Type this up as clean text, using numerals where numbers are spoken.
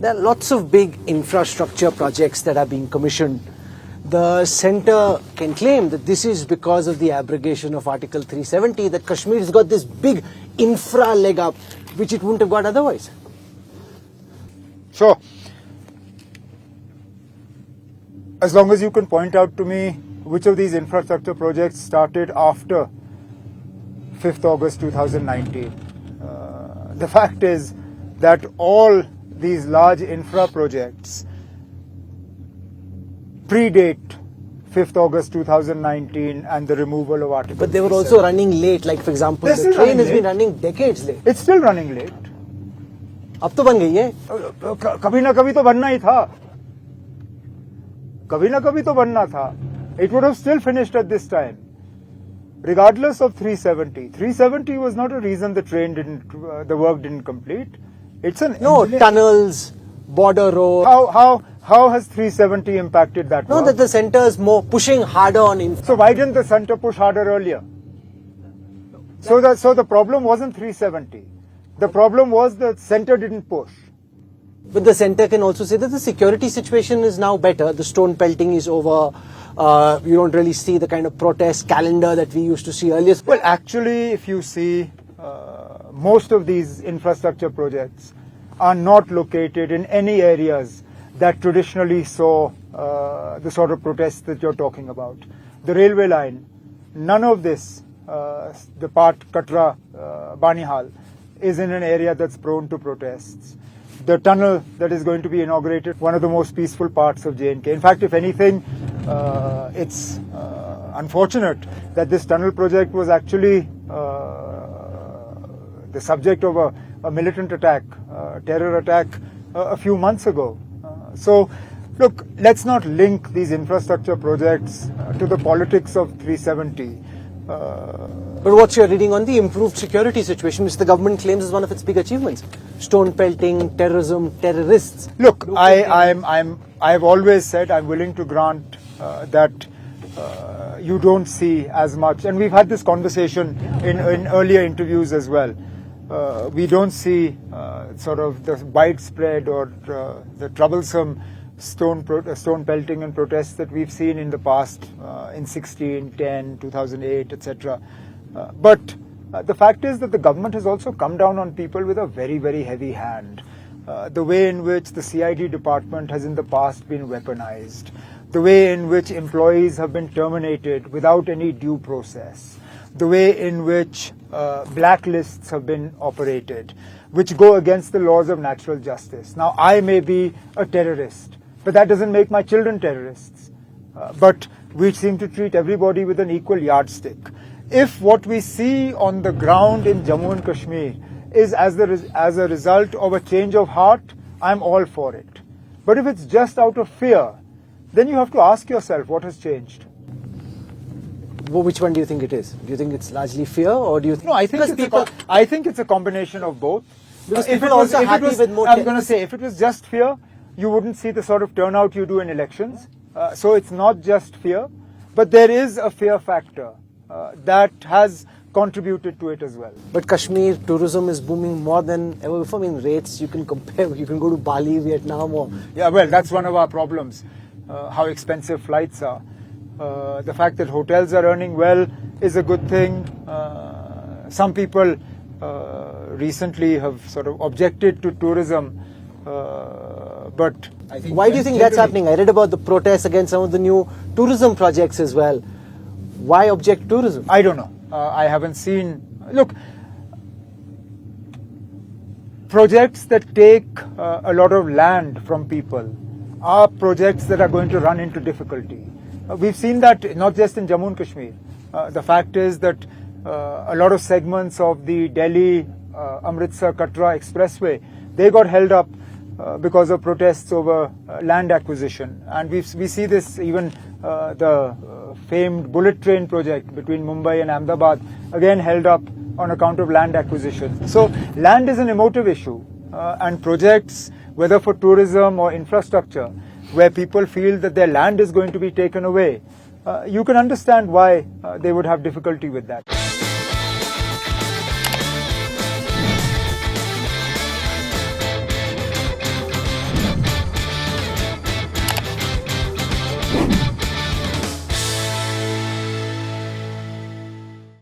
There are lots of big infrastructure projects that are being commissioned. The centre can claim that this is because of the abrogation of Article 370 that Kashmir has got this big infra leg up which it wouldn't have got otherwise. Sure. As long as you can point out to me which of these infrastructure projects started after 5th August 2019. The fact is that all these large infra projects predate 5th August 2019 and the removal of Article 370. But they were also running late, like for example, the train has been running decades late. It's still running late. अब तो बन गई है. कभी ना कभी तो बनना ही था. कभी ना कभी तो बनना था. It would have still finished at this time, regardless of 370. 370 was not a reason the work didn't complete. It's an tunnels, border road. How has 370 impacted that work? No, that the centre is more pushing harder on infra. So why didn't the centre push harder earlier? So the problem wasn't 370. The problem was the centre didn't push. But the centre can also say that the security situation is now better. The stone pelting is over. You don't really see the kind of protest calendar that we used to see earlier. Well, actually, if you see, most of these infrastructure projects are not located in any areas that traditionally saw the sort of protests that you're talking about. The railway line, none of this, the part Katra-Banihal, is in an area that's prone to protests. The tunnel that is going to be inaugurated, one of the most peaceful parts of J&K. In fact, if anything, it's unfortunate that this tunnel project was actually the subject of a militant attack, terror attack a few months ago. So, look, let's not link these infrastructure projects to the politics of 370. But what's your reading on the improved security situation, which the government claims is one of its big achievements? Stone pelting, terrorism, terrorists. Look, I've always said I'm willing to grant that you don't see as much, and we've had this conversation in earlier interviews as well. We don't see sort of the widespread or the troublesome stone pelting and protests that we've seen in the past in 16, 10, 2008, etc. But the fact is that the government has also come down on people with a very, very heavy hand. The way in which the CID department has in the past been weaponized, the way in which employees have been terminated without any due process, the way in which blacklists have been operated, which go against the laws of natural justice. Now, I may be a terrorist, but that doesn't make my children terrorists. But we seem to treat everybody with an equal yardstick. If what we see on the ground in Jammu and Kashmir is as a result of a change of heart, I'm all for it. But if it's just out of fear, then you have to ask yourself what has changed. Well, which one do you think it is? Do you think it's largely fear, or do you think... No, I think it's a combination of both. Because people are also happy with more... I'm going to say, if it was just fear, you wouldn't see the sort of turnout you do in elections. So it's not just fear, but there is a fear factor that has contributed to it as well. But Kashmir tourism is booming more than ever before. I mean, rates, you can compare, you can go to Bali, Vietnam or... Yeah, well, that's one of our problems, how expensive flights are. The fact that hotels are earning well is a good thing. Some people recently have sort of objected to tourism, but I think... Why do you think that's happening? I read about the protests against some of the new tourism projects as well. Why object to tourism? I don't know. I haven't seen... Look, projects that take a lot of land from people are projects that are going to run into difficulty. We've seen that not just in Jammu and Kashmir. The fact is that a lot of segments of the Delhi-Amritsar-Katra expressway, they got held up because of protests over land acquisition. And we see this even the famed bullet train project between Mumbai and Ahmedabad, again held up on account of land acquisition. So land is an emotive issue, and projects, whether for tourism or infrastructure, where people feel that their land is going to be taken away, you can understand why they would have difficulty with that.